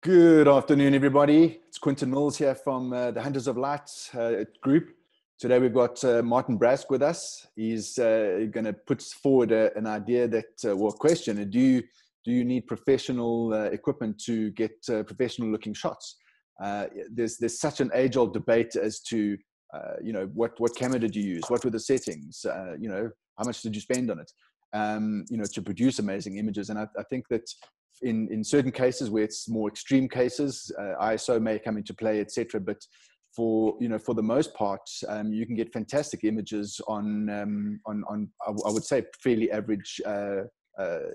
Good afternoon, everybody. It's Quentin Mills here from the Hunters of Light group. Today we've got Martin Brasg with us. He's going to put forward an idea or a question. Do you need professional equipment to get professional-looking shots? There's such an age-old debate as to what camera did you use? What were the settings? How much did you spend on it? To produce amazing images. And I think that in certain cases where it's more extreme cases, ISO may come into play, etc. But for the most part, you can get fantastic images on I would say fairly average,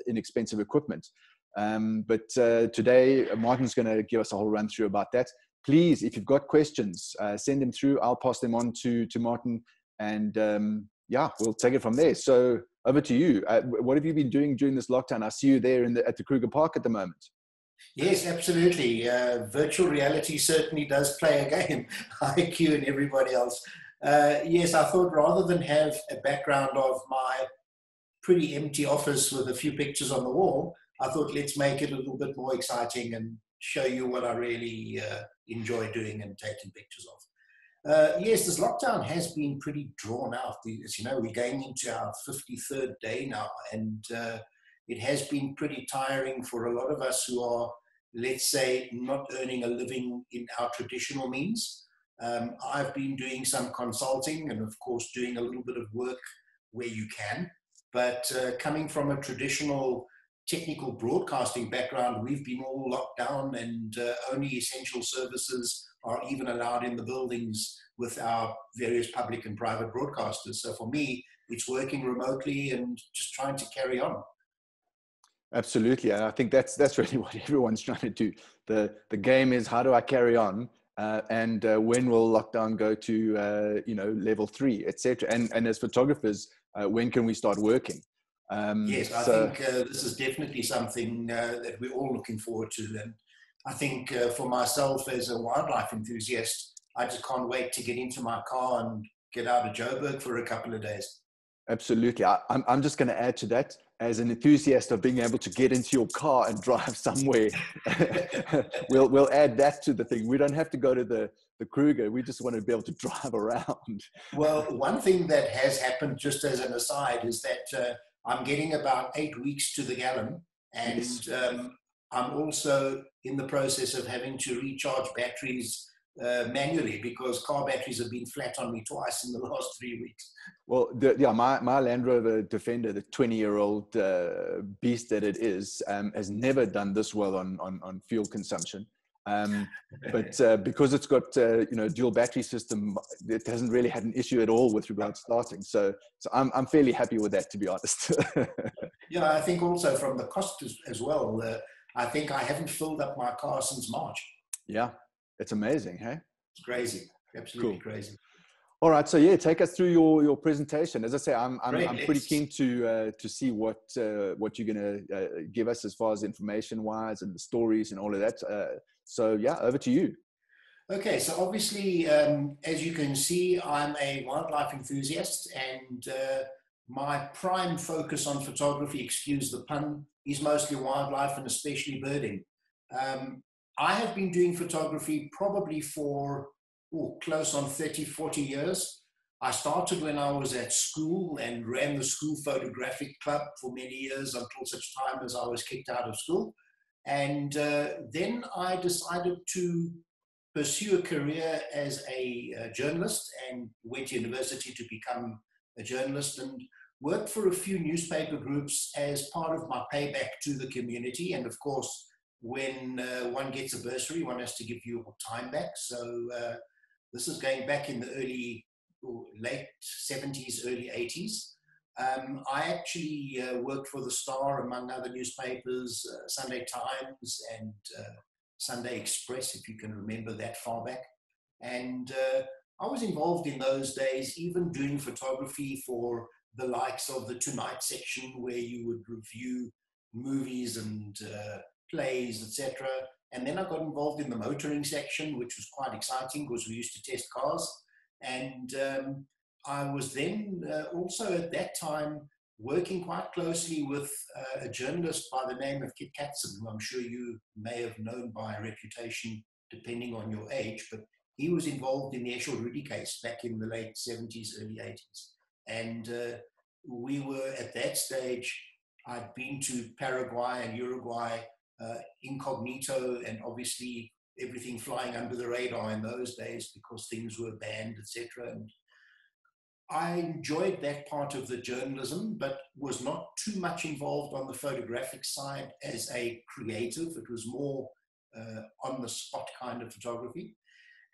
inexpensive equipment. But today, Martin's going to give us a whole run through about that. Please, if you've got questions, send them through. I'll pass them on to Martin, and we'll take it from there. So over to you. What have you been doing during this lockdown? I see you there at the Kruger Park at the moment. Yes, absolutely. Virtual reality certainly does play a game. IQ and everybody else. Yes, I thought rather than have a background of my pretty empty office with a few pictures on the wall, I thought let's make it a little bit more exciting and show you what I really enjoy doing and taking pictures of. Yes, this lockdown has been pretty drawn out. As you know, we're going into our 53rd day now, and it has been pretty tiring for a lot of us who are, let's say, not earning a living in our traditional means. I've been doing some consulting and, of course, doing a little bit of work where you can. But coming from a traditional technical broadcasting background, we've been all locked down, and only essential services are even allowed in the buildings with our various public and private broadcasters. So for me, it's working remotely and just trying to carry on. Absolutely. I think that's really what everyone's trying to do. The game is, how do I carry on? And when will lockdown go to level 3, etc. And as photographers, when can we start working? Yes, I think this is definitely something that we're all looking forward to. And I think for myself as a wildlife enthusiast, I just can't wait to get into my car and get out of Joburg for a couple of days. Absolutely. I'm just going to add to that, as an enthusiast of being able to get into your car and drive somewhere. we'll add that to the thing. We don't have to go to the Kruger. We just want to be able to drive around. Well, one thing that has happened, just as an aside, is that I'm getting about 8 weeks to the gallon, and Yes. I'm also in the process of having to recharge batteries manually, because car batteries have been flat on me twice in the last 3 weeks. Well, my Land Rover Defender, the 20-year-old beast that it is, has never done this well on fuel consumption. But because it's got dual battery system, it hasn't really had an issue at all with regards to starting. So I'm fairly happy with that, to be honest. Yeah, I think also from the cost as well. I think I haven't filled up my car since March. Yeah, it's amazing, hey? It's crazy, absolutely Cool. crazy. All right, so yeah, take us through your presentation. As I say, I'm pretty keen to see what you're going to give us as far as information-wise and the stories and all of that. So yeah, over to you. Okay, so obviously, as you can see, I'm a wildlife enthusiast, and my prime focus on photography, excuse the pun, is mostly wildlife and especially birding. I have been doing photography probably for close on 30, 40 years. I started when I was at school and ran the school photographic club for many years, until such time as I was kicked out of school. And then I decided to pursue a career as a journalist, and went to university to become a journalist, and worked for a few newspaper groups as part of my payback to the community. And of course, when one gets a bursary, one has to give you time back. So this is going back in the late 70s, early 80s. I actually worked for the Star, among other newspapers, Sunday Times and Sunday Express, if you can remember that far back. And I was involved in those days, even doing photography for the likes of the Tonight section, where you would review movies and plays, etc. And then I got involved in the motoring section, which was quite exciting because we used to test cars. And I was then also at that time working quite closely with a journalist by the name of Kit Katzen, who I'm sure you may have known by reputation, depending on your age, but he was involved in the Eshel Rudy case back in the late 70s, early 80s. And we were at that stage, I'd been to Paraguay and Uruguay incognito, and obviously everything flying under the radar in those days because things were banned, etc. And I enjoyed that part of the journalism, but was not too much involved on the photographic side as a creative. It was more on the spot kind of photography.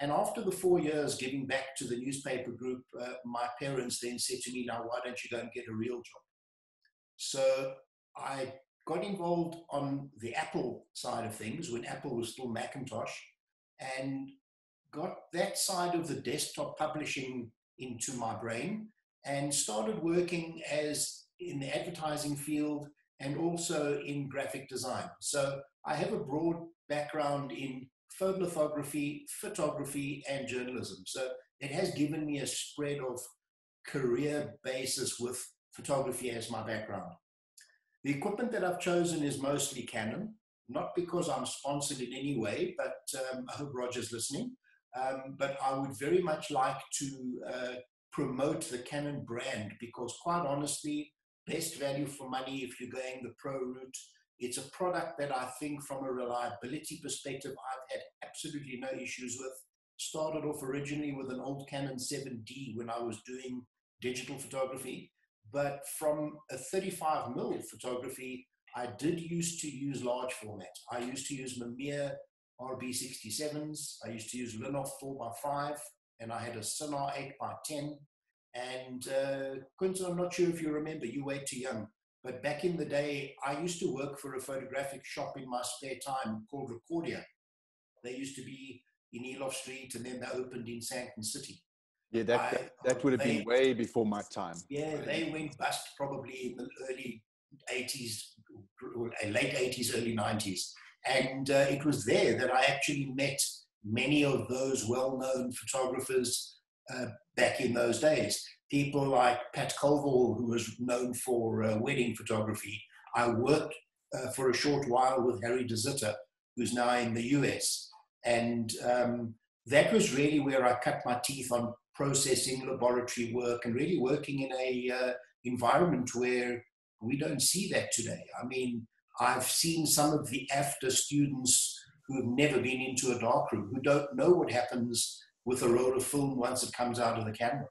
And after the 4 years giving back to the newspaper group, my parents then said to me, now, why don't you go and get a real job? So I got involved on the Apple side of things when Apple was still Macintosh, and got that side of the desktop publishing into my brain, and started working as in the advertising field and also in graphic design. So I have a broad background in photolithography, photography, and journalism. So it has given me a spread of career basis with photography as my background. The equipment that I've chosen is mostly Canon, not because I'm sponsored in any way, but I hope Roger's listening. But I would very much like to promote the Canon brand, because quite honestly, best value for money if you're going the pro route. It's a product that I think from a reliability perspective, I've had absolutely no issues with. Started off originally with an old Canon 7D when I was doing digital photography. But from a 35mm photography, I did used to use large format. I used to use Mamiya RB67s. I used to use Linoff 4x5, and I had a Sonar 8x10. And Quentin, I'm not sure if you remember, you way too young, but back in the day, I used to work for a photographic shop in my spare time called Recordia. They used to be in Elof Street, and then they opened in Sandton City. Yeah, that would have been way before my time. Yeah, they went bust probably in the early 80s, late 80s, early 90s. And it was there that I actually met many of those well-known photographers back in those days. People like Pat Colville, who was known for wedding photography. I worked for a short while with Harry De Zitter, who's now in the US. And that was really where I cut my teeth on processing, laboratory work, and really working in a environment where we don't see that today. I mean, I've seen some of the AFDA students who have never been into a darkroom, who don't know what happens with a roll of film once it comes out of the camera.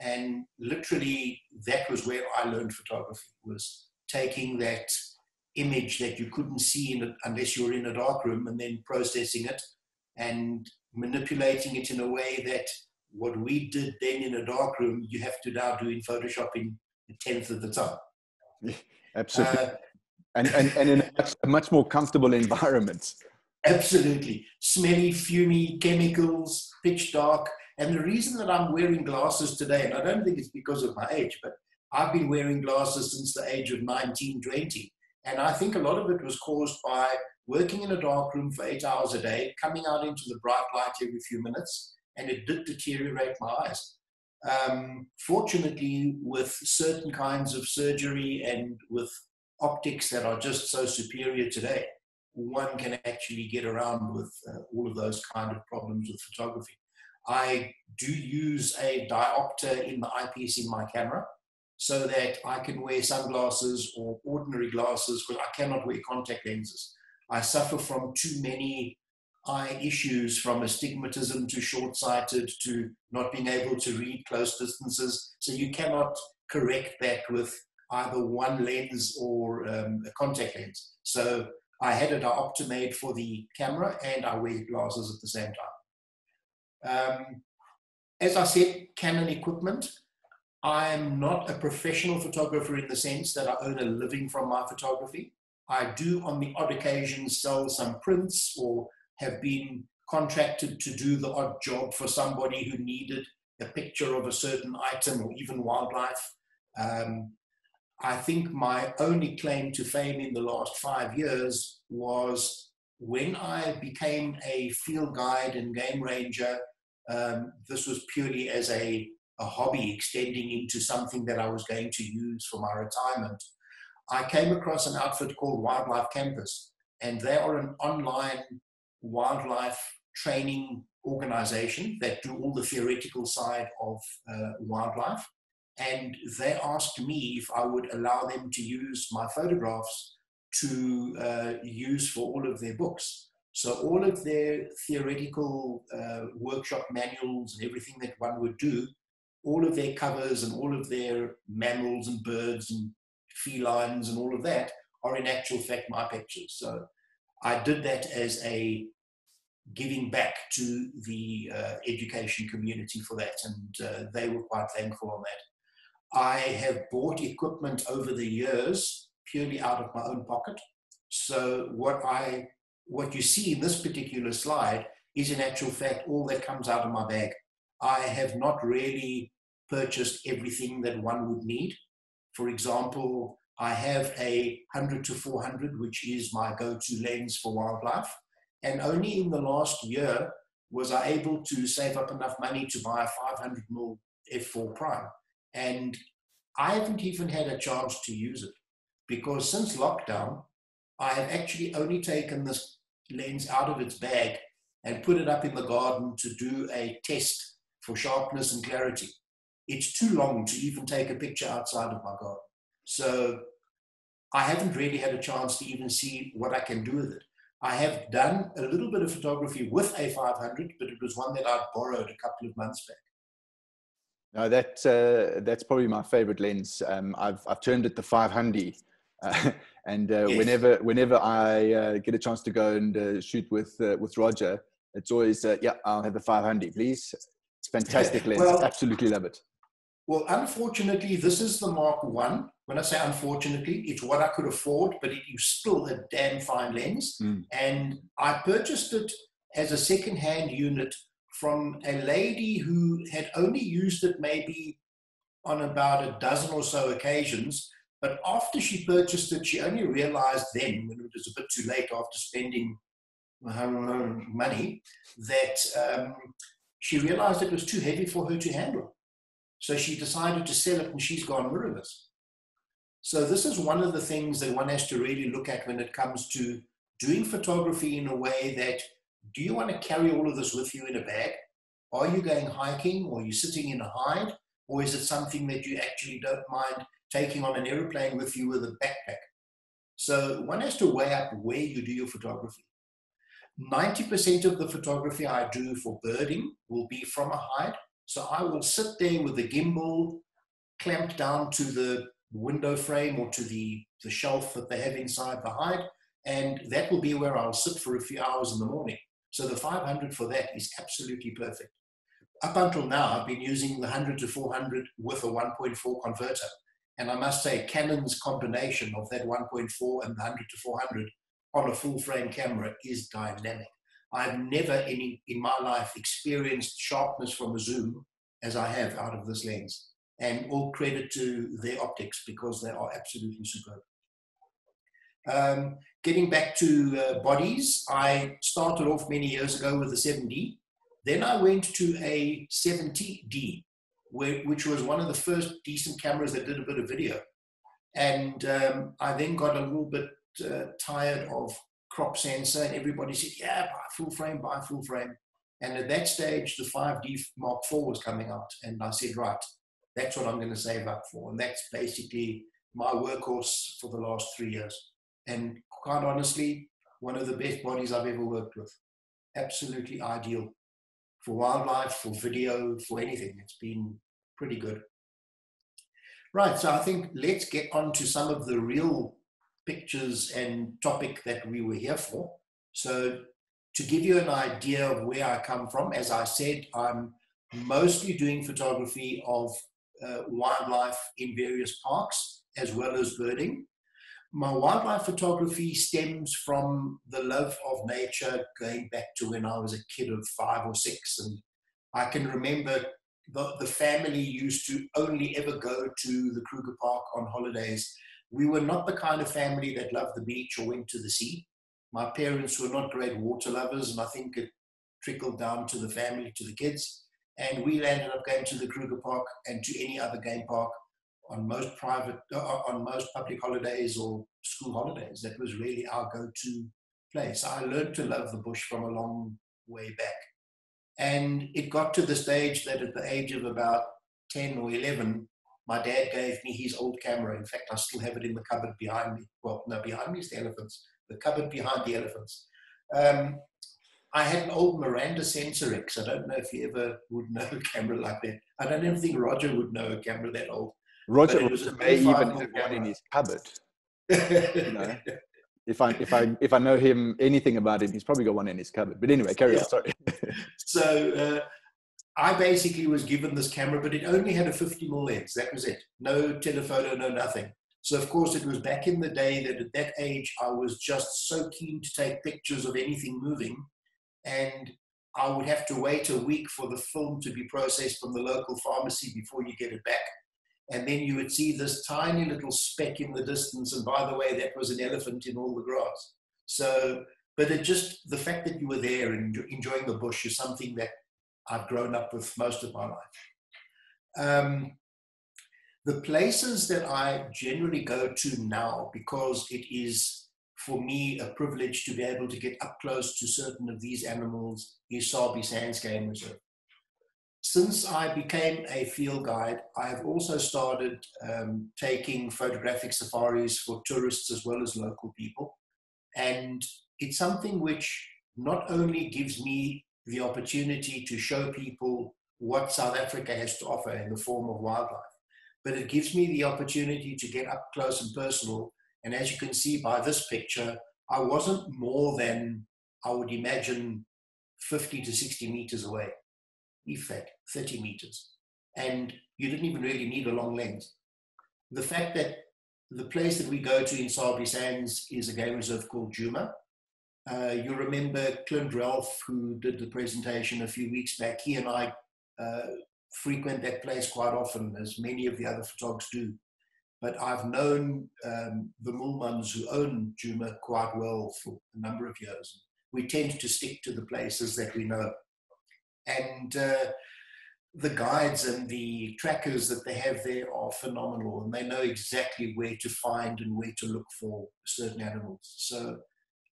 And literally, that was where I learned photography, was taking that image that you couldn't see unless you were in a darkroom, and then processing it and manipulating it in a way that what we did then in a darkroom, you have to now do in Photoshop in a tenth of the time. Yeah, absolutely. And in a much more comfortable environment. Absolutely. Smelly, fumy, chemicals, pitch dark. And the reason that I'm wearing glasses today, and I don't think it's because of my age, but I've been wearing glasses since the age of 19, 20. And I think a lot of it was caused by working in a dark room for 8 hours a day, coming out into the bright light every few minutes, and it did deteriorate my eyes. Fortunately, with certain kinds of surgery and with optics that are just so superior today, one can actually get around with all of those kind of problems with photography. I do use a diopter in the eyepiece in my camera so that I can wear sunglasses or ordinary glasses, because I cannot wear contact lenses. I suffer from too many eye issues, from astigmatism to short-sighted to not being able to read close distances. So you cannot correct that with either one lens or a contact lens. So I had a diopter made for the camera, and I wear glasses at the same time. As I said, Canon equipment. I'm not a professional photographer in the sense that I earn a living from my photography. I do, on the odd occasion, sell some prints or have been contracted to do the odd job for somebody who needed a picture of a certain item or even wildlife. I think my only claim to fame in the last 5 years was when I became a field guide and game ranger. This was purely as a a hobby extending into something that I was going to use for my retirement, I came across an outfit called Wildlife Campus, and they are an online wildlife training organization that do all the theoretical side of wildlife. And they asked me if I would allow them to use my photographs to use for all of their books. So all of their theoretical workshop manuals and everything that one would do, all of their covers and all of their mammals and birds and felines and all of that are in actual fact my pictures. So I did that as a giving back to the education community for that, and they were quite thankful on that. I have bought equipment over the years purely out of my own pocket. So what you see in this particular slide is in actual fact all that comes out of my bag. I have not really purchased everything that one would need. For example, I have a 100-400, which is my go-to lens for wildlife. And only in the last year was I able to save up enough money to buy a 500mm f4 prime. And I haven't even had a chance to use it, because since lockdown, I have actually only taken this lens out of its bag and put it up in the garden to do a test for sharpness and clarity. It's too long to even take a picture outside of my garden. So I haven't really had a chance to even see what I can do with it. I have done a little bit of photography with a 500, but it was one that I'd borrowed a couple of months back. No, that's probably my favorite lens. I've termed it the 500, and yes. whenever I get a chance to go and shoot with Roger, it's always yeah, I'll have the 500, please. It's fantastic lens. Well, absolutely love it. Well, unfortunately, this is the Mark 1. When I say unfortunately, it's what I could afford, but it is still a damn fine lens. And I purchased it as a second-hand unit from a lady who had only used it maybe on about a dozen or so occasions. But after she purchased it, she only realized then, when it was a bit too late after spending her own money, that she realized it was too heavy for her to handle. So she decided to sell it, and she's gone mirrorless. So this is one of the things that one has to really look at when it comes to doing photography in a way that, do you want to carry all of this with you in a bag? Are you going hiking, or are you sitting in a hide? Or is it something that you actually don't mind taking on an airplane with you with a backpack? So one has to weigh up where you do your photography. 90% of the photography I do for birding will be from a hide. So I will sit there with the gimbal clamped down to the window frame or to the shelf that they have inside the hide, and that will be where I'll sit for a few hours in the morning. So the 500 for that is absolutely perfect. Up until now, I've been using the 100-400 with a 1.4 converter, and I must say Canon's combination of that 1.4 and the 100-400 on a full frame camera is dynamic. I've never in my life experienced sharpness from a zoom as I have out of this lens. And all credit to their optics, because they are absolutely superb. Getting back to bodies, I started off many years ago with a 7D. Then I went to a 70D, which was one of the first decent cameras that did a bit of video. And I then got a little bit tired of crop sensor, and everybody said, yeah, buy full frame, buy full frame. And at that stage, the 5D Mark IV was coming out. And I said, right, that's what I'm going to save up for. And that's basically my workhorse for the last 3 years. And quite honestly, one of the best bodies I've ever worked with. Absolutely ideal for wildlife, for video, for anything. It's been pretty good. Right, so I think let's get on to some of the real pictures and topic that we were here for. So to give you an idea of where I come from, as I said, I'm mostly doing photography of wildlife in various parks, as well as birding. My wildlife photography stems from the love of nature going back to when I was a kid of 5 or 6. And I can remember the family used to only ever go to the Kruger Park on holidays. We were not the kind of family that loved the beach or went to the sea. My parents were not great water lovers, and I think it trickled down to the family, to the kids. And we ended up going to the Kruger Park and to any other game park on most public holidays or school holidays. That was really our go-to place. I learned to love the bush from a long way back. And it got to the stage that at the age of about 10 or 11, my dad gave me his old camera. In fact, I still have it in the cupboard behind me. Well, no, behind me is the elephants. The cupboard behind the elephants. I had an old Miranda Sensor X. I don't know if you ever would know a camera like that. I don't even think Roger would know a camera that old. Roger may even have one in his cupboard. You know? If I know him anything about him, he's probably got one in his cupboard. But anyway, carry on. Sorry. So I basically was given this camera, but it only had a 50mm lens. That was it. No telephoto, no nothing. So of course it was back in the day that at that age I was just so keen to take pictures of anything moving, and I would have to wait a week for the film to be processed from the local pharmacy before you get it back. And then you would see this tiny little speck in the distance. And by the way, that was an elephant in all the grass. So, but it just, the fact that you were there and enjoying the bush is something that I've grown up with most of my life. The places that I generally go to now, because it is for me a privilege to be able to get up close to certain of these animals, is Sabi Sands Game Reserve. Since I became a field guide, I have also started taking photographic safaris for tourists as well as local people. And it's something which not only gives me the opportunity to show people what South Africa has to offer in the form of wildlife, but it gives me the opportunity to get up close and personal. And as you can see by this picture, I wasn't more than, I would imagine, 50 to 60 meters away. In fact, 30 meters. And you didn't even really need a long lens. The fact that the place that we go to in Sabi Sands is a game reserve called Djuma. You remember Clint Ralph, who did the presentation a few weeks back. He and I frequent that place quite often, as many of the other photographers do. But I've known the Mulmans who own Djuma quite well for a number of years. We tend to stick to the places that we know. And the guides and the trackers that they have there are phenomenal, and they know exactly where to find and where to look for certain animals. So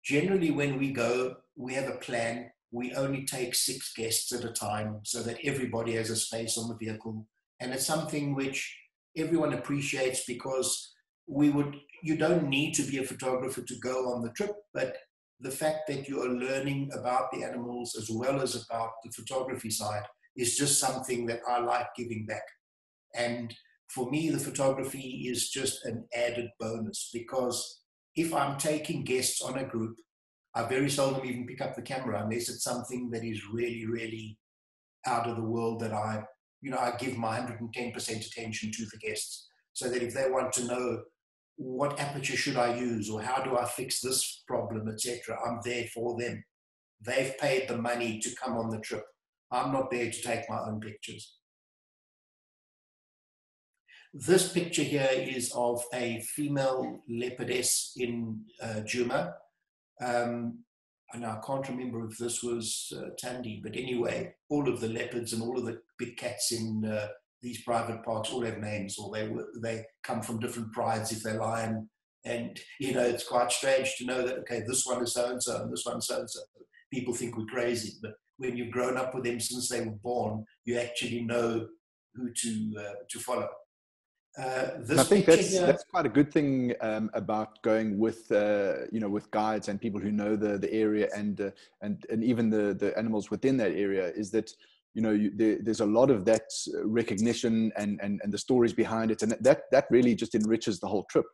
generally when we go, we have a plan. We only take 6 guests at a time so that everybody has a space on the vehicle. And it's something which everyone appreciates, because you don't need to be a photographer to go on the trip, but the fact that you are learning about the animals as well as about the photography side is just something that I like giving back. And for me, the photography is just an added bonus, because if I'm taking guests on a group, I very seldom even pick up the camera unless it's something that is really, really out of the world, that I give my 110% attention to the guests, so that if they want to know what aperture should I use, or how do I fix this problem, etc., I'm there for them. They've paid the money to come on the trip. I'm not there to take my own pictures. This picture here is of a female leopardess in Djuma. And I can't remember if this was Tandy, but anyway, all of the leopards and all of the big cats in these private parks all have names, or they come from different prides if they're lion. And, it's quite strange to know that, okay, this one is so-and-so and this one is so-and-so. People think we're crazy, but when you've grown up with them since they were born, you actually know who to follow. I think that's quite a good thing about going with with guides and people who know the area and even the animals within that area, is that there's a lot of that recognition and the stories behind it, and that really just enriches the whole trip.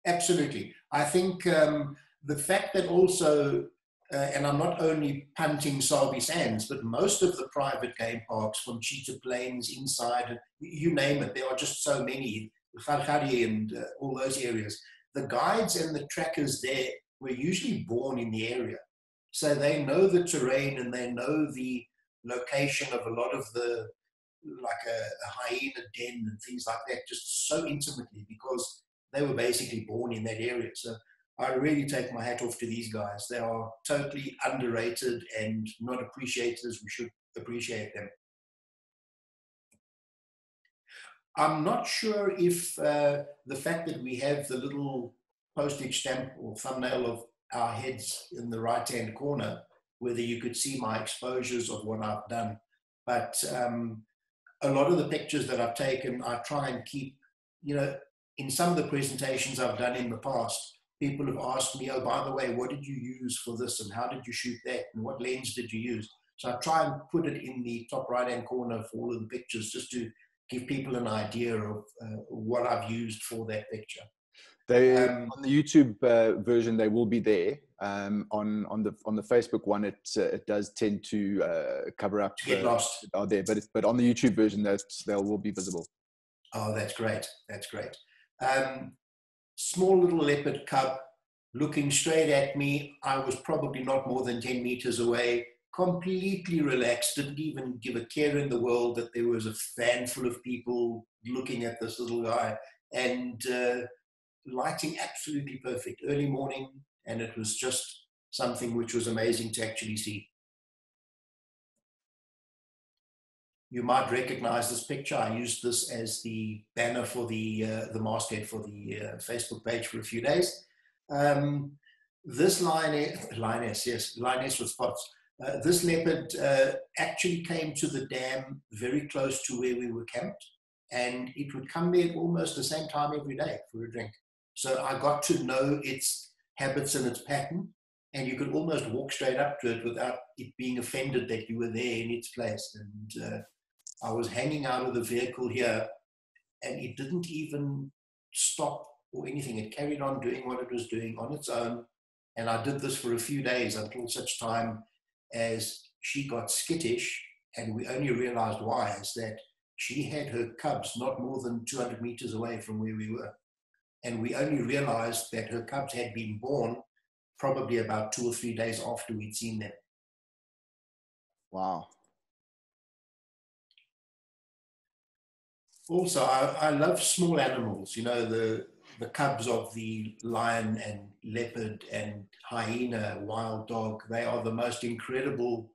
Absolutely. I think the fact that also, and I'm not only punting Sabi Sands, but most of the private game parks, from Cheetah Plains, inside, you name it, there are just so many, Kharkhari and all those areas. The guides and the trackers there were usually born in the area. So they know the terrain and they know the location of a lot of the, like a hyena den and things like that, just so intimately, because they were basically born in that area. So I really take my hat off to these guys. They are totally underrated and not appreciated as we should appreciate them. I'm not sure if the fact that we have the little postage stamp or thumbnail of our heads in the right-hand corner, whether you could see my exposures of what I've done. But a lot of the pictures that I've taken, I try and keep, you know, in some of the presentations I've done in the past, people have asked me, oh, by the way, what did you use for this? And how did you shoot that? And what lens did you use? So I try and put it in the top right-hand corner for all of the pictures, just to give people an idea of what I've used for that picture. On the YouTube version, they will be there. On the Facebook one, it does tend to cover up. Get lost. Are there, but on the YouTube version, they will be visible. Oh, that's great. That's great. Small little leopard cub looking straight at me. I was probably not more than 10 meters away, completely relaxed, didn't even give a care in the world that there was a fan full of people looking at this little guy, and lighting absolutely perfect, early morning, and it was just something which was amazing to actually see. You might recognize this picture. I used this as the banner for the masthead for the Facebook page for a few days. This lioness with spots. This leopard actually came to the dam very close to where we were camped, and it would come there almost the same time every day for a drink. So I got to know its habits and its pattern, and you could almost walk straight up to it without it being offended that you were there in its place. And I was hanging out of the vehicle here, and it didn't even stop or anything. It carried on doing what it was doing on its own. And I did this for a few days until such time as she got skittish, and we only realized why, is that she had her cubs not more than 200 meters away from where we were. And we only realized that her cubs had been born probably about 2 or 3 days after we'd seen them. Wow. Also, I love small animals, you know, the cubs of the lion and leopard and hyena, wild dog. They are the most incredible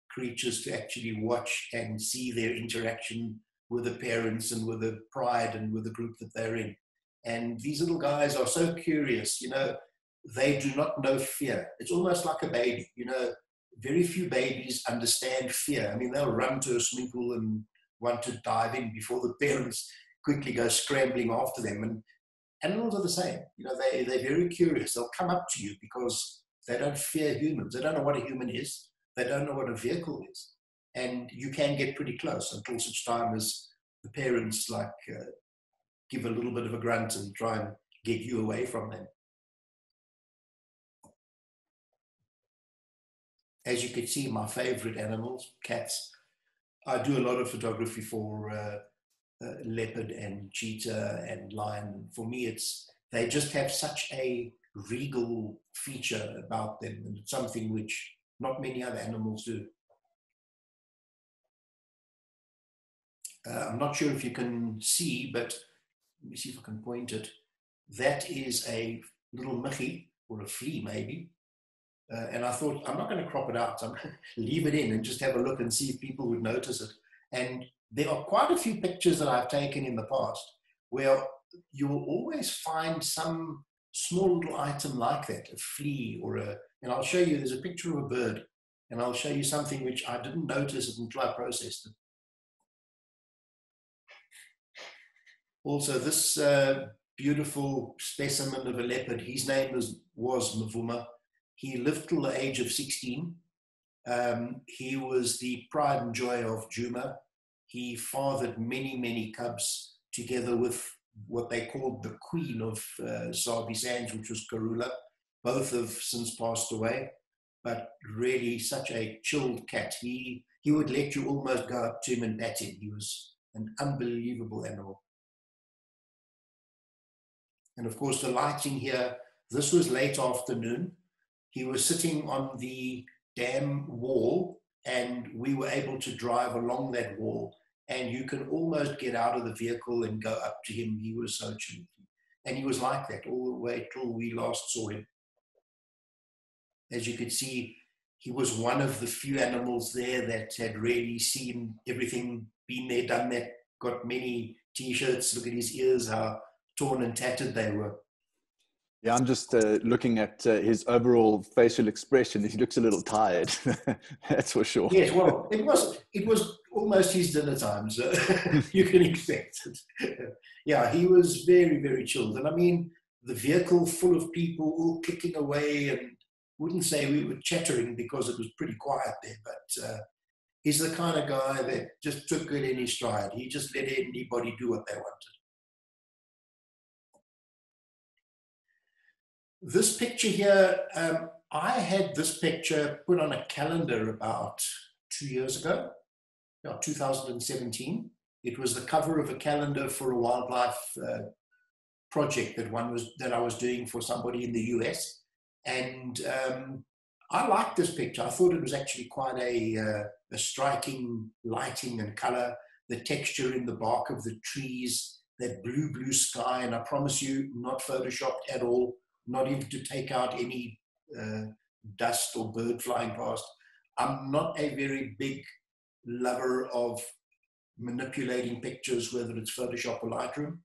creatures to actually watch and see their interaction with the parents and with the pride and with the group that they're in. And these little guys are so curious, you know, they do not know fear. It's almost like a baby, you know, very few babies understand fear. I mean, they'll run to a swimming pool and want to dive in before the parents quickly go scrambling after them. And animals are the same. You know, they're very curious. They'll come up to you because they don't fear humans. They don't know what a human is. They don't know what a vehicle is. And you can get pretty close until such time as the parents give a little bit of a grunt and try and get you away from them. As you can see, my favorite animals, cats. I do a lot of photography for leopard and cheetah and lion. For me, they just have such a regal feature about them, and it's something which not many other animals do. I'm not sure if you can see, but let me see if I can point it. That is a little michi, or a flea maybe. And I thought, I'm not going to crop it out. I'm going to leave it in and just have a look and see if people would notice it. And there are quite a few pictures that I've taken in the past where you will always find some small little item like that, a flea and I'll show you, there's a picture of a bird, and I'll show you something which I didn't notice until I processed it. Also, this beautiful specimen of a leopard, his name was Mavuma. He lived till the age of 16. He was the pride and joy of Djuma. He fathered many, many cubs together with what they called the queen of Sabi Sands, which was Karula. Both have since passed away, but really such a chilled cat. He would let you almost go up to him and pat him. He was an unbelievable animal. And of course, the lighting here, this was late afternoon. He was sitting on the dam wall, and we were able to drive along that wall, and you can almost get out of the vehicle and go up to him. He was so chill. And he was like that all the way till we last saw him. As you could see, he was one of the few animals there that had really seen everything, been there, done that, got many T-shirts. Look at his ears, how torn and tattered they were. Yeah, I'm just looking at his overall facial expression. He looks a little tired. That's for sure. Yes, well, it was almost his dinner time, so you can expect it. Yeah, he was very, very chilled. And I mean, the vehicle full of people all clicking away, and wouldn't say we were chattering because it was pretty quiet there, but he's the kind of guy that just took it in his stride. He just let anybody do what they wanted. This picture here, I had this picture put on a calendar about 2 years ago, 2017. It was the cover of a calendar for a wildlife project that I was doing for somebody in the US. And I liked this picture. I thought it was actually quite a striking lighting and color, the texture in the bark of the trees, that blue sky. And I promise you, not photoshopped at all. Not even to take out any dust or bird flying past. I'm not a very big lover of manipulating pictures, whether it's Photoshop or Lightroom.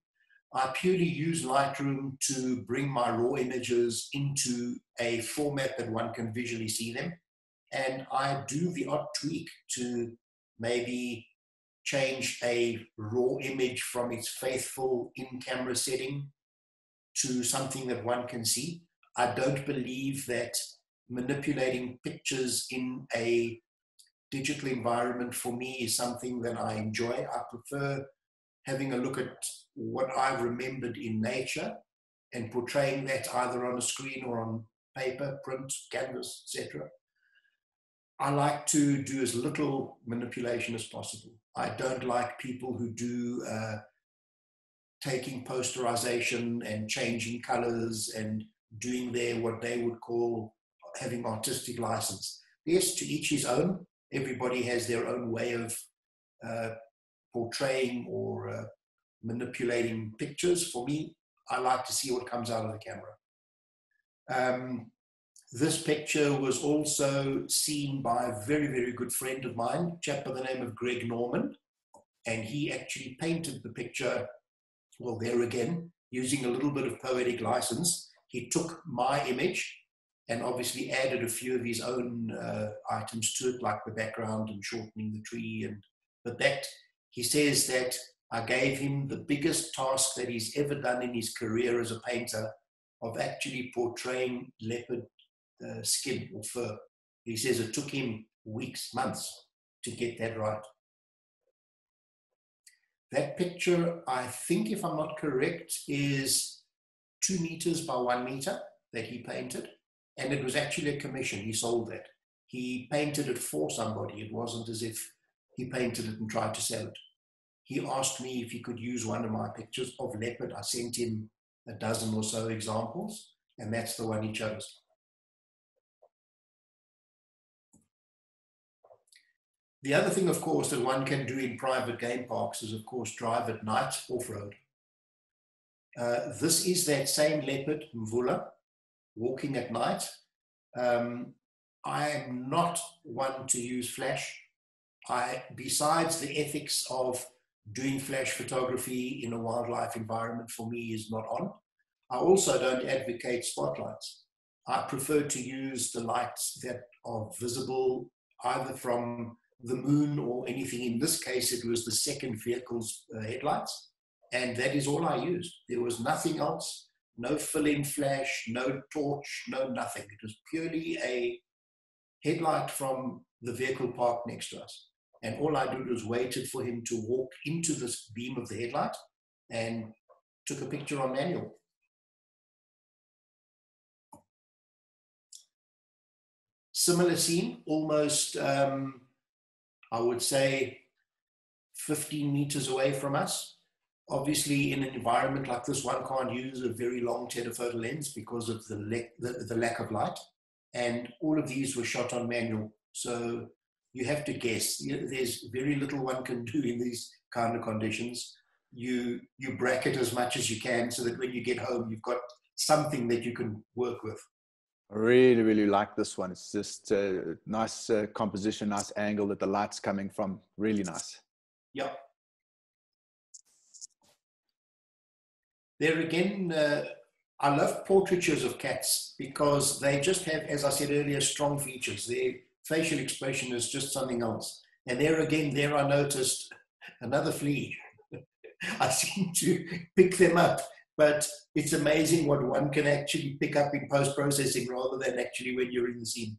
I purely use Lightroom to bring my raw images into a format that one can visually see them. And I do the odd tweak to maybe change a raw image from its faithful in-camera setting to something that one can see. I don't believe that manipulating pictures in a digital environment for me is something that I enjoy. I prefer having a look at what I've remembered in nature and portraying that either on a screen or on paper, print, canvas, etc. I like to do as little manipulation as possible. I don't like people who do taking posterization and changing colors and doing what they would call having artistic license. Yes, to each his own. Everybody has their own way of portraying or manipulating pictures. For me, I like to see what comes out of the camera. This picture was also seen by a very, very good friend of mine, a chap by the name of Greg Norman, and he actually painted the picture. Well, there again, using a little bit of poetic license, he took my image and obviously added a few of his own items to it, like the background and shortening the tree. But that, he says that I gave him the biggest task that he's ever done in his career as a painter, of actually portraying leopard skin or fur. He says it took him weeks, months to get that right. That picture, I think, if I'm not correct, is 2 meters by 1 meter that he painted. And it was actually a commission. He sold that. He painted it for somebody. It wasn't as if he painted it and tried to sell it. He asked me if he could use one of my pictures of leopard. I sent him a dozen or so examples, and that's the one he chose. The other thing, of course, that one can do in private game parks is, of course, drive at night off-road. This is that same leopard, Mvula, walking at night. I am not one to use flash. Besides the ethics of doing flash photography in a wildlife environment, for me, is not on. I also don't advocate spotlights. I prefer to use the lights that are visible either from the moon or anything. In this case, it was the second vehicle's headlights, and that is all I used. There was nothing else, no fill-in flash, no torch, no nothing. It was purely a headlight from the vehicle parked next to us. And all I did was waited for him to walk into this beam of the headlight and took a picture on manual. Similar scene, almost, I would say, 15 meters away from us. Obviously, in an environment like this, one can't use a very long telephoto lens because of the lack of light. And all of these were shot on manual. So you have to guess. There's very little one can do in these kind of conditions. You bracket as much as you can so that when you get home, you've got something that you can work with. I really, really like this one. It's just a nice composition, nice angle that the light's coming from. Really nice. Yeah. There again, I love portraitures of cats because they just have, as I said earlier, strong features. Their facial expression is just something else. And there again, there I noticed another flea. I seem to pick them up, but it's amazing what one can actually pick up in post-processing rather than actually when you're in the scene.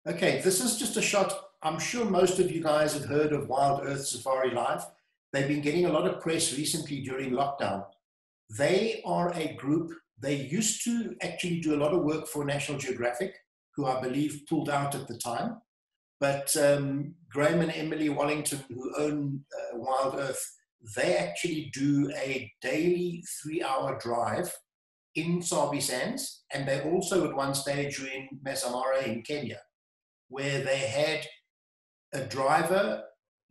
Okay, this is just a shot. I'm sure most of you guys have heard of Wild Earth Safari Live. They've been getting a lot of press recently during lockdown. They are a group, they used to actually do a lot of work for National Geographic, who I believe pulled out at the time. But Graham and Emily Wallington, who own Wild Earth, they actually do a daily 3-hour drive in Sabi Sands. And they also at one stage were in Masamara in Kenya, where they had a driver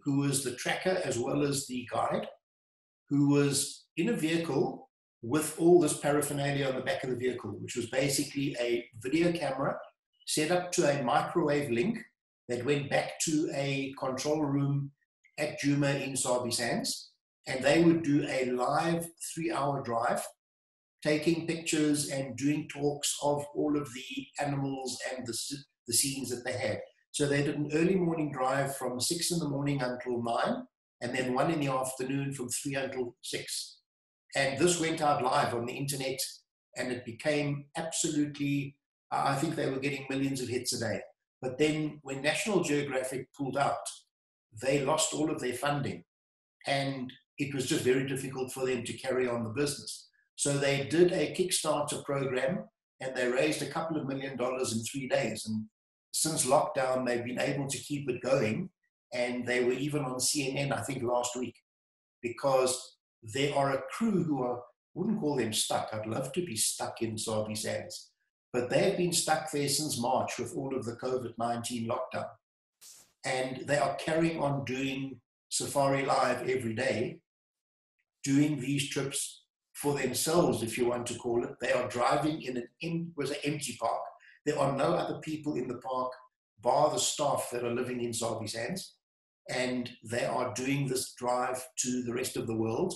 who was the tracker as well as the guide, who was in a vehicle with all this paraphernalia on the back of the vehicle, which was basically a video camera set up to a microwave link that went back to a control room at Juma in Sabi Sands. And they would do a live 3-hour drive, taking pictures and doing talks of all of the animals and the scenes that they had. So they did an early morning drive from 6 in the morning until 9, and then 1 in the afternoon from 3 until 6. And this went out live on the internet, and it became absolutely, I think they were getting millions of hits a day. But then when National Geographic pulled out, they lost all of their funding, and it was just very difficult for them to carry on the business. So they did a Kickstarter program, and they raised a couple of $1 million in 3 days. And since lockdown, they've been able to keep it going. And they were even on CNN, I think, last week, because there are a crew who are, wouldn't call them stuck. I'd love to be stuck in Sabi Sands, but they've been stuck there since March with all of the COVID-19 lockdown. And they are carrying on doing Safari Live every day, doing these trips for themselves, if you want to call it. They are driving in an empty park. There are no other people in the park, bar the staff that are living in Sabi Sands. And they are doing this drive to the rest of the world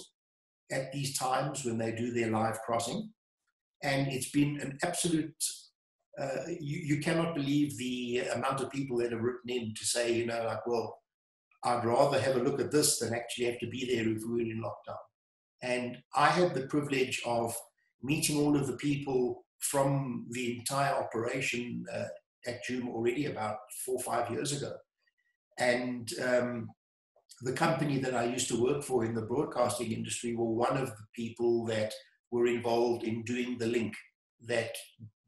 at these times when they do their live crossing. And it's been an absolute, you cannot believe the amount of people that have written in to say, you know, like, well, I'd rather have a look at this than actually have to be there if we were in lockdown. And I had the privilege of meeting all of the people from the entire operation at Juma already about 4 or 5 years ago. And the company that I used to work for in the broadcasting industry were one of the people that were involved in doing the link that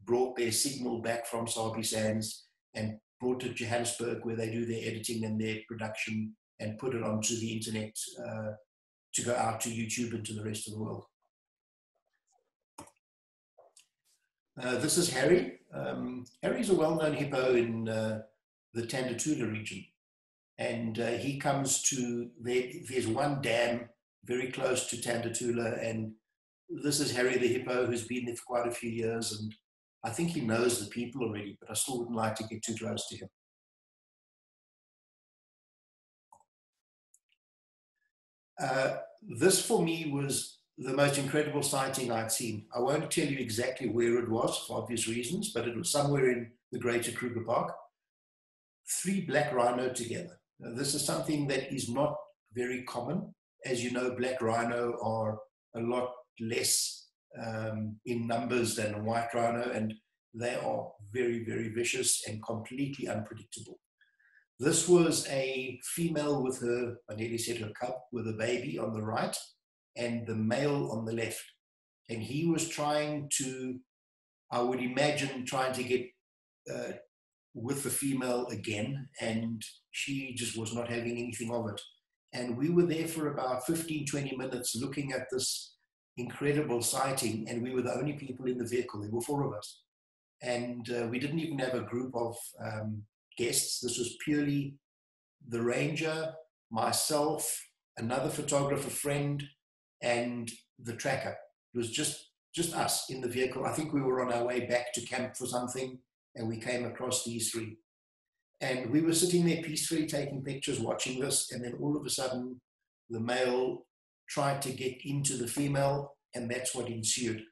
brought their signal back from Sabi Sands and brought it to Johannesburg, where they do their editing and their production and put it onto the internet to go out to YouTube and to the rest of the world. This is Harry. Harry's a well-known hippo in the Tanzania region. And he comes to, there's one dam very close to Tanzania, and this is Harry the hippo, who's been there for quite a few years, and I think he knows the people already, but I still wouldn't like to get too close to him. This for me was the most incredible sighting I'd seen. I won't tell you exactly where it was for obvious reasons, but it was somewhere in the Greater Kruger Park. 3 black rhino together. Now, this is something that is not very common. As you know, black rhino are a lot less in numbers than a white rhino, and they are very, very vicious and completely unpredictable. This was a female with her, I nearly said her cub, with a baby on the right and the male on the left. And he was trying to, I would imagine, trying to get with the female again, and she just was not having anything of it. And we were there for about 15-20 minutes looking at this incredible sighting, and we were the only people in the vehicle. There were 4 of us, and we didn't even have a group of guests. This was purely the ranger, myself, another photographer friend, and the tracker. It was just us in the vehicle. I think we were on our way back to camp for something, and we came across these 3. And we were sitting there peacefully taking pictures, watching this, and then all of a sudden the male tried to get into the female, and that's what ensued.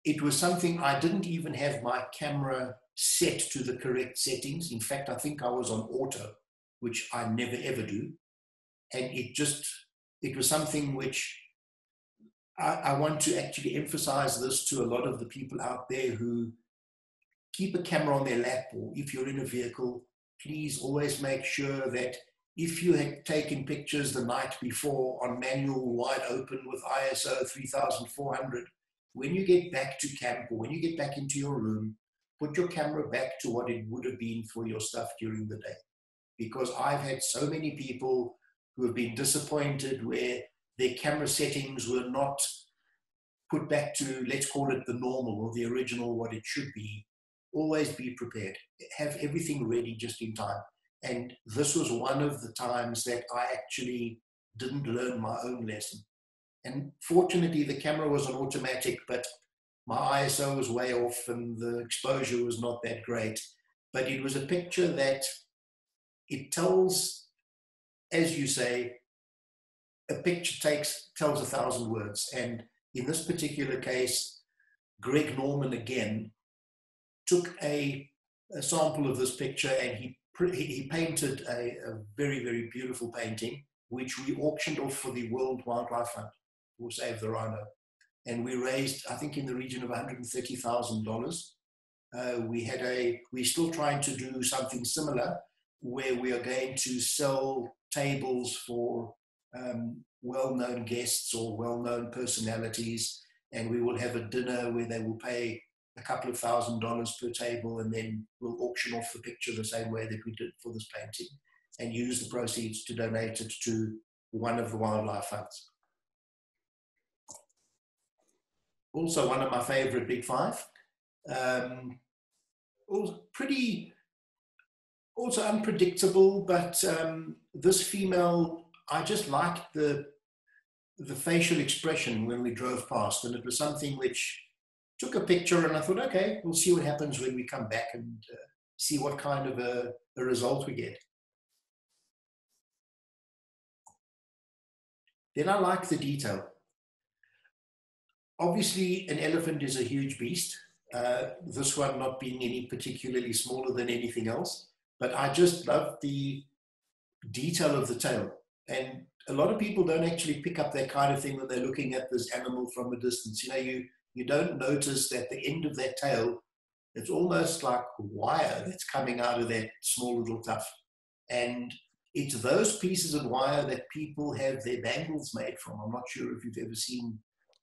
It was something I didn't even have my camera set to the correct settings. In fact, I think I was on auto, which I never ever do. And it was something which I want to actually emphasize this to a lot of the people out there who keep a camera on their lap, or if you're in a vehicle, please always make sure that if you had taken pictures the night before on manual wide open with ISO 3400, when you get back to camp or when you get back into your room, put your camera back to what it would have been for your stuff during the day. Because I've had so many people who have been disappointed where their camera settings were not put back to, let's call it the normal or the original, what it should be. Always be prepared. Have everything ready just in time. And this was one of the times that I actually didn't learn my own lesson. And fortunately, the camera was on automatic, but my ISO was way off and the exposure was not that great. But it was a picture that it tells, as you say, a picture tells 1,000 words. And in this particular case, Greg Norman again took a sample of this picture, and he painted a very, very beautiful painting, which we auctioned off for the World Wildlife Fund, for Save the Rhino. And we raised, I think, in the region of $130,000. We're still trying to do something similar, where we are going to sell tables for well-known guests or well-known personalities, and we will have a dinner where they will pay a couple of $1,000s per table, and then we'll auction off the picture the same way that we did for this painting, and use the proceeds to donate it to one of the wildlife funds. Also, one of my favorite Big Five. Also unpredictable, but this female, I just liked the facial expression when we drove past, and it was something which took a picture, and I thought, okay, we'll see what happens when we come back and see what kind of a result we get. Then I like the detail. Obviously, an elephant is a huge beast. This one not being any particularly smaller than anything else, but I just love the detail of the tail. And a lot of people don't actually pick up that kind of thing when they're looking at this animal from a distance. You know, you don't notice that the end of that tail, it's almost like wire that's coming out of that small little tuft. And it's those pieces of wire that people have their bangles made from. I'm not sure if you've ever seen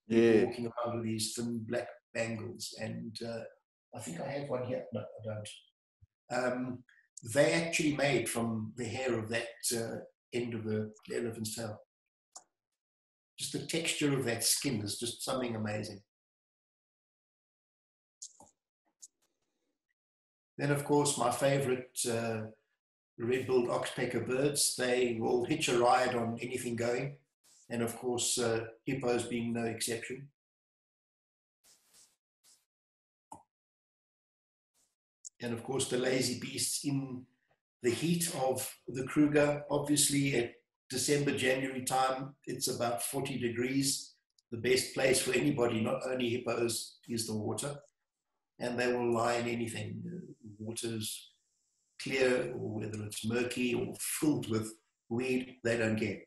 people walking around with these thin black bangles. And I think I have one here. No, I don't. They actually made from the hair of that end of the elephant's tail. Just the texture of that skin is just something amazing. Then, of course, my favorite red-billed oxpecker birds, they will hitch a ride on anything going. And, of course, hippos being no exception. And, of course, the lazy beasts in the heat of the Kruger. Obviously, at December, January time, it's about 40 degrees. The best place for anybody, not only hippos, is the water. And they will lie in anything. The water's clear, or whether it's murky or filled with weed, they don't care.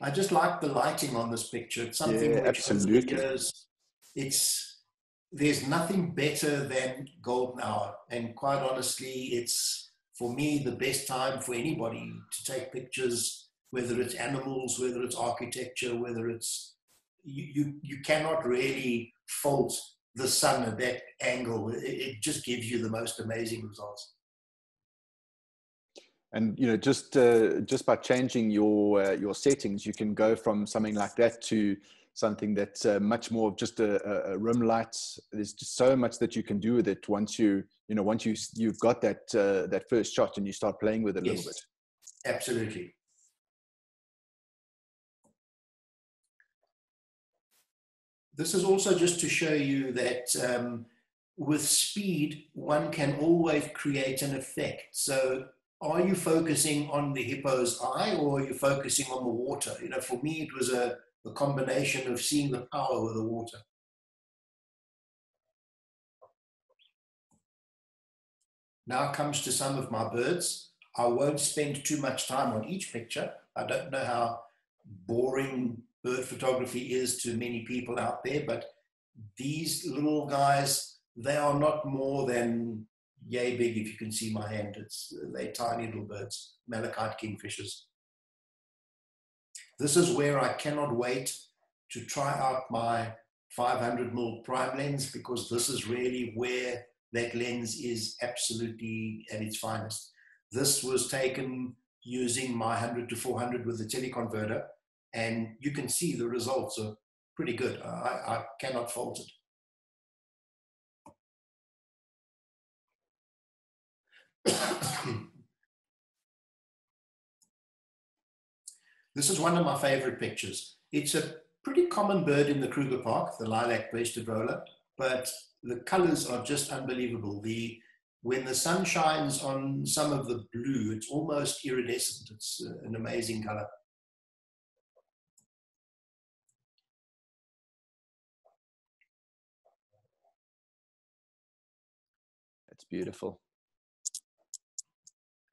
I just like the lighting on this picture. It's something which over the years, there's nothing better than golden hour. And quite honestly, it's, for me, the best time for anybody to take pictures, whether it's animals, whether it's architecture, whether it's, you cannot really fault the sun at that angle. It just gives you the most amazing results. And you know, just by changing your settings, you can go from something like that to something that's much more of just a rim light. There's just so much that you can do with it once you've got that first shot and you start playing with it a little bit. Absolutely. This is also just to show you that with speed, one can always create an effect. So are you focusing on the hippo's eye or are you focusing on the water? You know, for me, it was a combination of seeing the power of the water. Now comes to some of my birds. I won't spend too much time on each picture. I don't know how boring bird photography is to many people out there, but these little guys, they are not more than yay big. If you can see my hand, they're tiny little birds, malachite kingfishers. This is where I cannot wait to try out my 500mm prime lens, because this is really where that lens is absolutely at its finest. This was taken using my 100 to 400 with the teleconverter, and you can see the results are pretty good. I cannot fault it. This is one of my favorite pictures. It's a pretty common bird in the Kruger Park, the lilac-breasted roller, but the colors are just unbelievable. When the sun shines on some of the blue, it's almost iridescent. It's an amazing color. That's beautiful.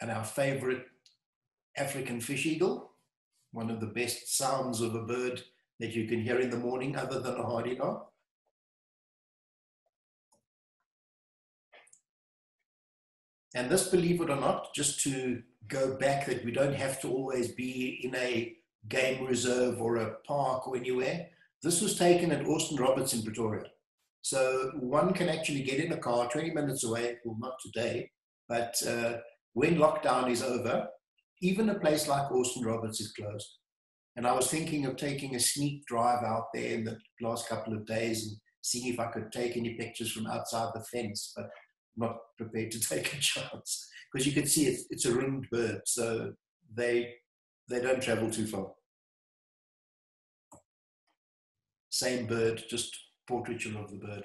And our favorite African fish eagle, one of the best sounds of a bird that you can hear in the morning other than a hardy-gar. And this, believe it or not, just to go back, that we don't have to always be in a game reserve or a park or anywhere. This was taken at Austin Roberts in Pretoria. So one can actually get in a car 20 minutes away, well, not today, but when lockdown is over, even a place like Austin Roberts is closed. And I was thinking of taking a sneak drive out there in the last couple of days and seeing if I could take any pictures from outside the fence, but I'm not prepared to take a chance, because you can see it's a ringed bird, so they don't travel too far. Same bird, just portraiture of the bird.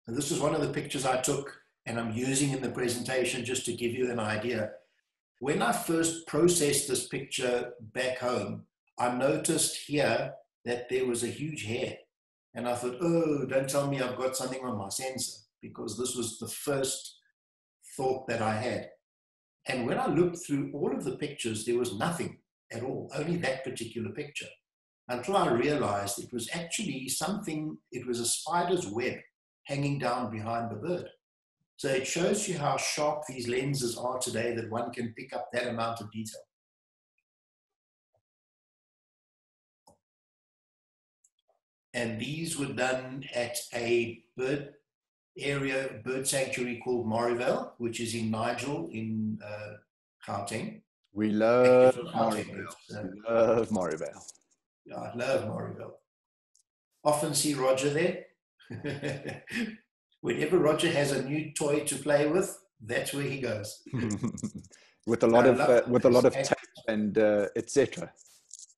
And this was one of the pictures I took, and I'm using in the presentation just to give you an idea. When I first processed this picture back home, I noticed here that there was a huge hair. And I thought, oh, don't tell me I've got something on my sensor, because this was the first thought that I had. And when I looked through all of the pictures, there was nothing at all, only that particular picture, until I realized it was actually something, it was a spider's web hanging down behind the bird. So it shows you how sharp these lenses are today, that one can pick up that amount of detail. And these were done at a bird sanctuary called Morivale, which is in Nigel in Gauteng. We love Morivale. Love Morivale. Yeah, I love Morivale. Often see Roger there. Whenever Roger has a new toy to play with, that's where he goes. with a lot of tape and etc.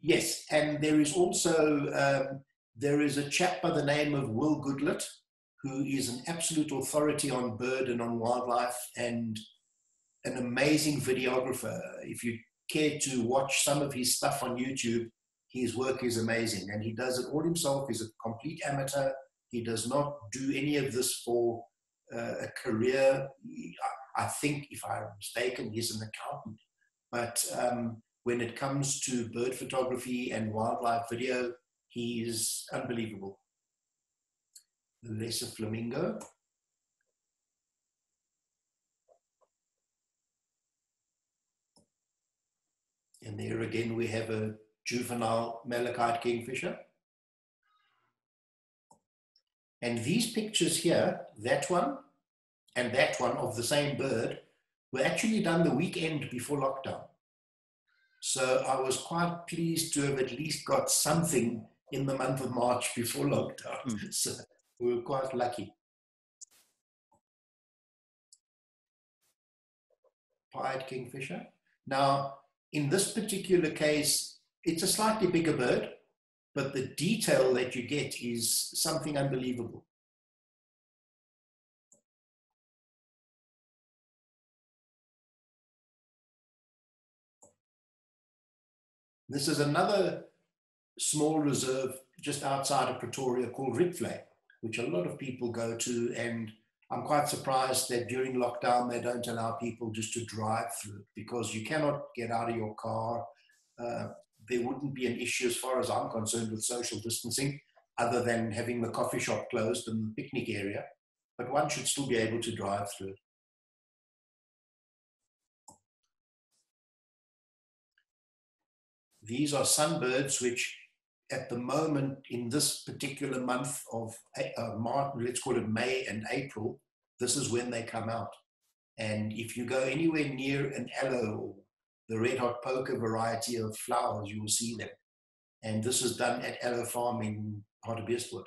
Yes, and there is also there is a chap by the name of Will Goodlett, who is an absolute authority on bird and on wildlife, and an amazing videographer. If you care to watch some of his stuff on YouTube, his work is amazing, and he does it all himself. He's a complete amateur. He does not do any of this for a career. I think, if I'm mistaken, he's an accountant. But when it comes to bird photography and wildlife video, he is unbelievable. The lesser flamingo. And there again, we have a juvenile malachite kingfisher. And these pictures here, that one and that one of the same bird, were actually done the weekend before lockdown. So I was quite pleased to have at least got something in the month of March before lockdown. So we were quite lucky. Pied kingfisher. Now, in this particular case, it's a slightly bigger bird, but the detail that you get is something unbelievable. This is another small reserve just outside of Pretoria called Rwanda, which a lot of people go to, and I'm quite surprised that during lockdown they don't allow people just to drive through it, because you cannot get out of your car. There wouldn't be an issue as far as I'm concerned with social distancing, other than having the coffee shop closed and the picnic area, but one should still be able to drive through it. These are sunbirds, which at the moment in this particular month of March, let's call it May and April, this is when they come out. And if you go anywhere near an aloe or the red hot poker variety of flowers, you will see them. And this is done at Aloe Farm in Hartbeespoort.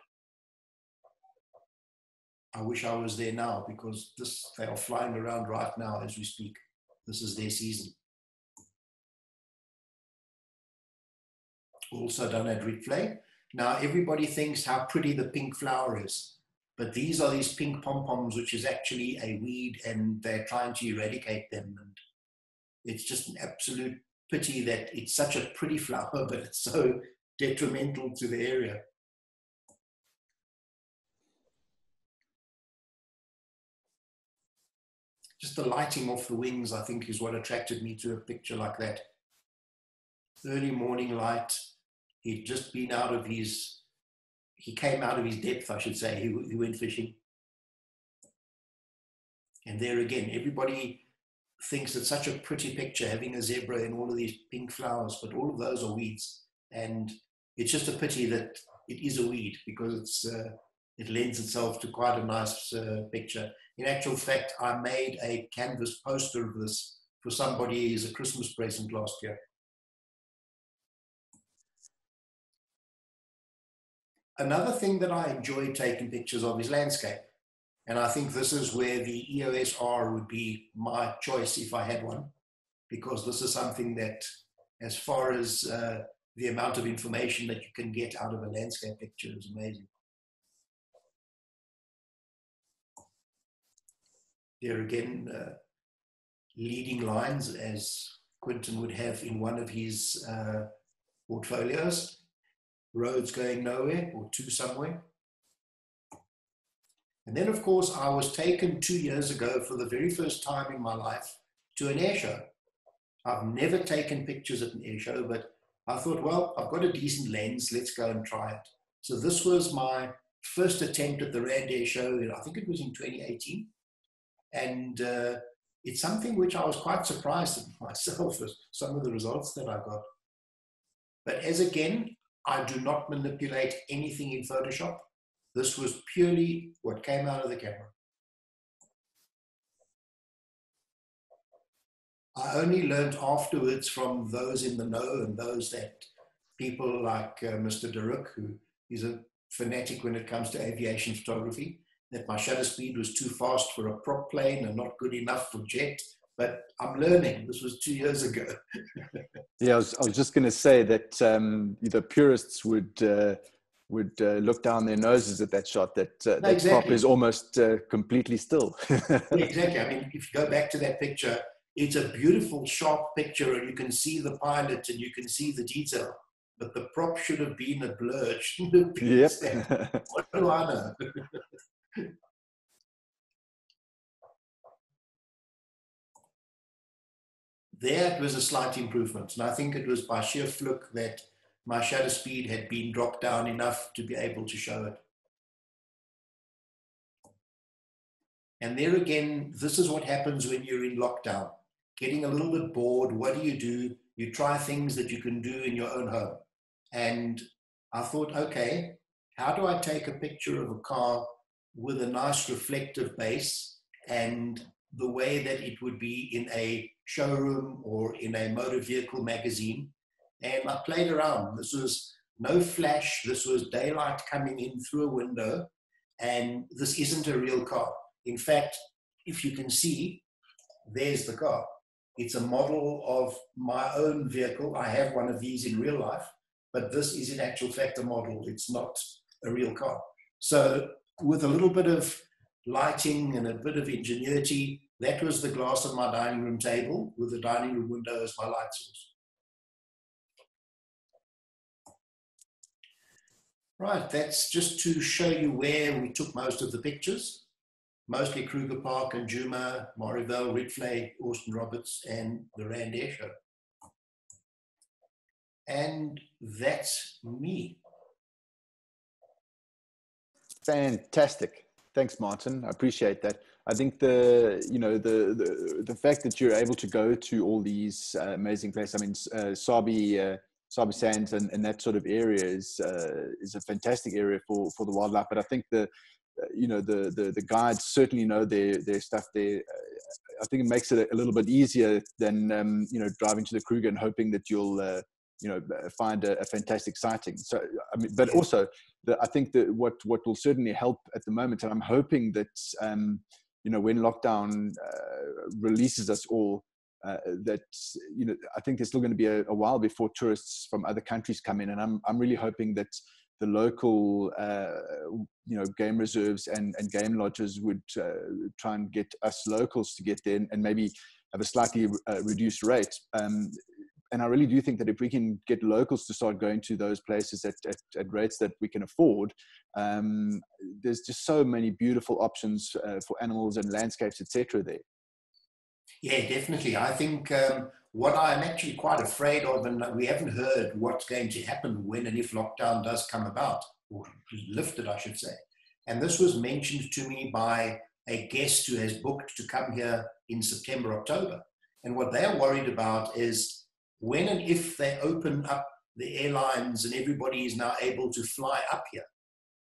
I wish I was there now, because they are flying around right now as we speak. This is their season. Also done at Rwanda. Now everybody thinks how pretty the pink flower is, but these are these pink pom-poms, which is actually a weed, and they're trying to eradicate them. And it's just an absolute pity that it's such a pretty flower, but it's so detrimental to the area. Just the lighting off the wings, I think, is what attracted me to a picture like that. Early morning light. He'd just been out of his, he came out of his depth, I should say. He went fishing. And there again, everybody thinks it's such a pretty picture, having a zebra and all of these pink flowers, but all of those are weeds. And it's just a pity that it is a weed, because it lends itself to quite a nice picture. In actual fact, I made a canvas poster of this for somebody as a Christmas present last year. Another thing that I enjoy taking pictures of is landscape. And I think this is where the EOS R would be my choice if I had one, because this is something that, as far as the amount of information that you can get out of a landscape picture, is amazing. There again, leading lines, as Quentin would have in one of his portfolios. Roads going nowhere or to somewhere. And then, of course, I was taken 2 years ago for the very first time in my life to an air show. I've never taken pictures at an air show, but I thought, well, I've got a decent lens, let's go and try it. So this was my first attempt at the Rand Air Show. I think it was in 2018. And it's something which I was quite surprised at myself with some of the results that I got. But as again, I do not manipulate anything in Photoshop. This was purely what came out of the camera. I only learned afterwards from those in the know, and those that people like Mr. Deruk, who is a fanatic when it comes to aviation photography, that my shutter speed was too fast for a prop plane and not good enough for jet. But I'm learning. This was 2 years ago. Yeah, I was just going to say that the purists would look down their noses at that shot. That that exactly. prop is almost completely still. Yeah, exactly. I mean, if you go back to that picture, it's a beautiful, sharp picture, and you can see the pilot and you can see the detail. But the prop should have been a blur. It shouldn't have been. Yep. What do I know? There was a slight improvement, and I think it was by sheer fluke that my shutter speed had been dropped down enough to be able to show it. And there again, this is what happens when you're in lockdown. Getting a little bit bored, what do? You try things that you can do in your own home. And I thought, okay, how do I take a picture of a car with a nice reflective base and the way that it would be in a showroom or in a motor vehicle magazine? And I played around. This was no flash. This was daylight coming in through a window. And this isn't a real car. In fact, if you can see, there's the car. It's a model of my own vehicle. I have one of these in real life, but this is in actual fact a model. It's not a real car. So with a little bit of lighting and a bit of ingenuity, that was the glass of my dining room table with the dining room window as my light source. Right, that's just to show you where we took most of the pictures. Mostly Kruger Park and Juma, Morrievale, Ridgevlei, Austin Roberts, and the Rand Air Show. And that's me. Fantastic. Thanks, Martin. I appreciate that. I think the fact that you're able to go to all these amazing places. I mean, Sabi Sands and that sort of area is a fantastic area for the wildlife. But I think the guides certainly know their stuff there. I think it makes it a little bit easier than driving to the Kruger and hoping that you'll find a fantastic sighting. So I mean, but also I think that what will certainly help at the moment, and I'm hoping that when lockdown releases us all, that I think there's still going to be a while before tourists from other countries come in, and I'm really hoping that the local game reserves and game lodges would try and get us locals to get there and maybe have a slightly reduced rate. And I really do think that if we can get locals to start going to those places at rates that we can afford, there's just so many beautiful options for animals and landscapes, etc. there. Yeah, definitely. I think what I'm actually quite afraid of, and we haven't heard what's going to happen when and if lockdown does come about, or lifted, I should say. And this was mentioned to me by a guest who has booked to come here in September, October. And what they're worried about is when and if they open up the airlines and everybody is now able to fly up here,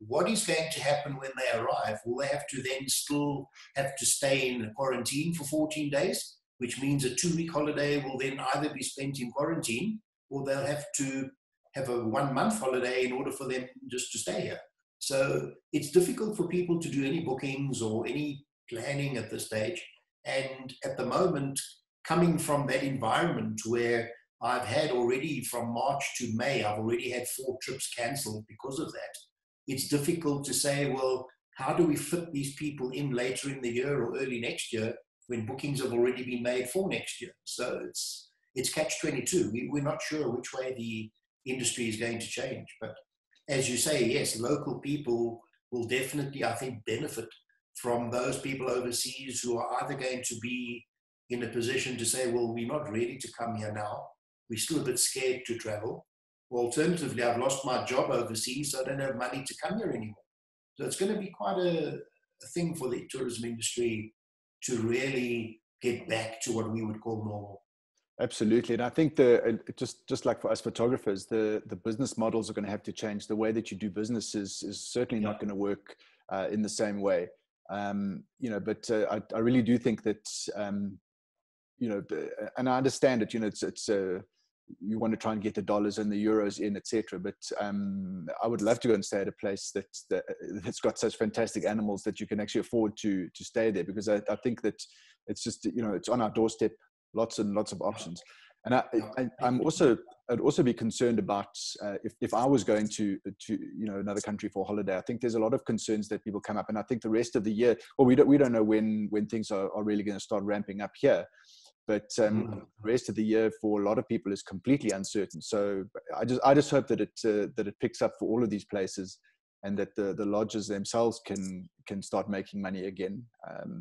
what is going to happen when they arrive? Will they have to then still have to stay in quarantine for 14 days, which means a 2-week holiday will then either be spent in quarantine or they'll have to have a 1-month holiday in order for them just to stay here. So it's difficult for people to do any bookings or any planning at this stage. And at the moment, coming from that environment where I've had already from March to May, I've already had 4 trips cancelled because of that. It's difficult to say, well, how do we fit these people in later in the year or early next year when bookings have already been made for next year? So it's catch-22. We're not sure which way the industry is going to change. But as you say, yes, local people will definitely, I think, benefit from those people overseas who are either going to be in a position to say, well, we're not ready to come here now. We're still a bit scared to travel. Or alternatively, I've lost my job overseas, so I don't have money to come here anymore. So it's going to be quite a thing for the tourism industry to really get back to what we would call normal. Absolutely. And I think just like for us photographers, the business models are going to have to change. The way that you do business is certainly not going to work in the same way. But I really do think that, and I understand that, it's you want to try and get the dollars and the euros in, etc. But I would love to go and stay at a place that's got such fantastic animals that you can actually afford to stay there, because I think that it's just, it's on our doorstep, lots and lots of options. And I'd also be concerned about if I was going to another country for a holiday. I think there's a lot of concerns that people come up, and I think the rest of the year, well, we don't know when things are really going to start ramping up here. But the rest of the year for a lot of people is completely uncertain. So I just hope that it picks up for all of these places, and that the lodges themselves can start making money again.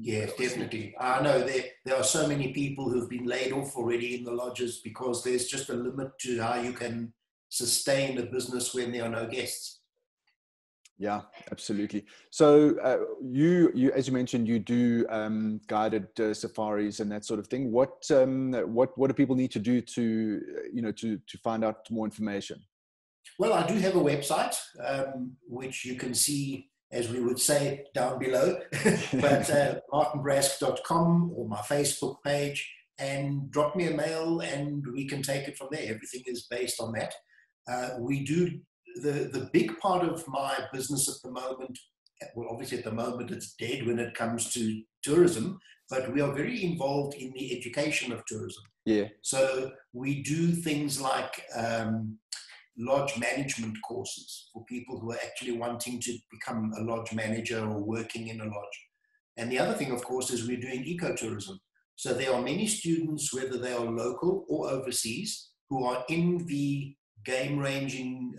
Yes, definitely. I know there are so many people who've been laid off already in the lodges because there's just a limit to how you can sustain a business when there are no guests. Yeah, absolutely. So you, as you mentioned, you do guided safaris and that sort of thing. What do people need to do to find out more information? Well, I do have a website, which you can see, as we would say, down below, but martinbrasg.com, or my Facebook page, and drop me a mail and we can take it from there. Everything is based on that. We do the big part of my business at the moment. Well, obviously at the moment it's dead when it comes to tourism, but we are very involved in the education of tourism. Yeah. So we do things like lodge management courses for people who are actually wanting to become a lodge manager or working in a lodge. And the other thing, of course, is we're doing ecotourism. So there are many students, whether they are local or overseas, who are in the game ranging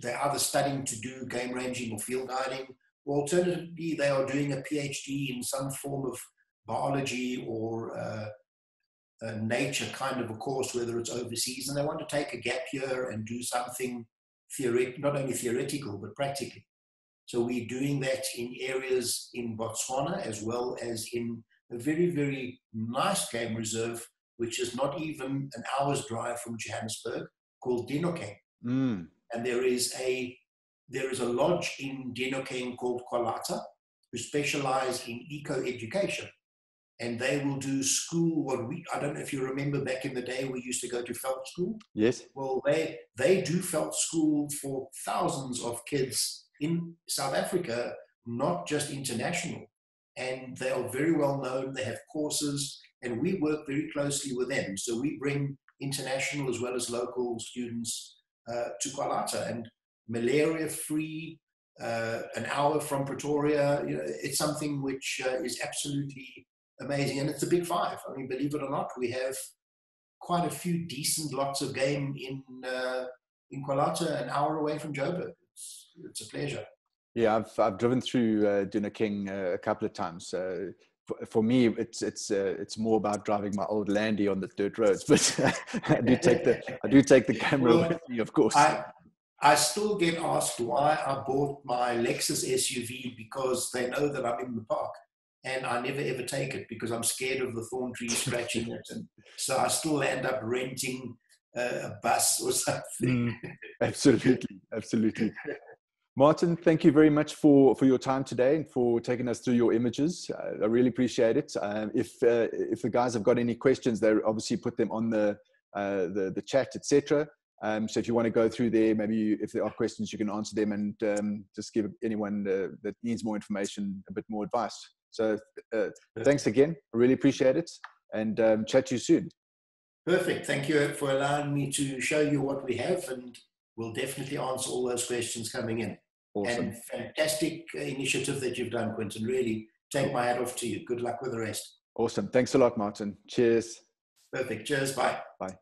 they're either studying to do game ranging or field guiding, or alternatively, they are doing a PhD in some form of biology or a nature kind of a course, whether it's overseas, and they want to take a gap year and do something not only theoretical, but practically. So we're doing that in areas in Botswana, as well as in a very, very nice game reserve, which is not even an hour's drive from Johannesburg, called Dinokeng. Mm. And there is a lodge in Dinokeng called Kwalata, who specialize in eco-education. And they will do school, I don't know if you remember back in the day, we used to go to Felt School. Yes. Well, they do Felt School for thousands of kids in South Africa, not just international. And they are very well known. They have courses, and we work very closely with them. So we bring international as well as local students to Kwalata, and malaria-free, an hour from Pretoria. It's something which is absolutely amazing, and it's a big five. I mean, believe it or not, we have quite a few decent lots of game in Kwalata, an hour away from Joburg. It's a pleasure. Yeah, I've driven through Dinokeng a couple of times. For me, it's more about driving my old Landy on the dirt roads, but I do take the camera with me, of course. I still get asked why I bought my Lexus SUV, because they know that I'm in the park, and I never ever take it because I'm scared of the thorn trees scratching it, and so I still end up renting a bus or something. Absolutely. Martin, thank you very much for your time today and for taking us through your images. I really appreciate it. If the guys have got any questions, they obviously put them on the chat, etc. So if you want to go through there, maybe if there are questions, you can answer them, and just give anyone that needs more information a bit more advice. So thanks again. I really appreciate it, and chat to you soon. Perfect. Thank you for allowing me to show you what we have, and we'll definitely answer all those questions coming in. Awesome. And fantastic initiative that you've done, Quentin. Really take my hat off to you. Good luck with the rest. Awesome. Thanks a lot, Martin. Cheers. Perfect. Cheers. Bye. Bye.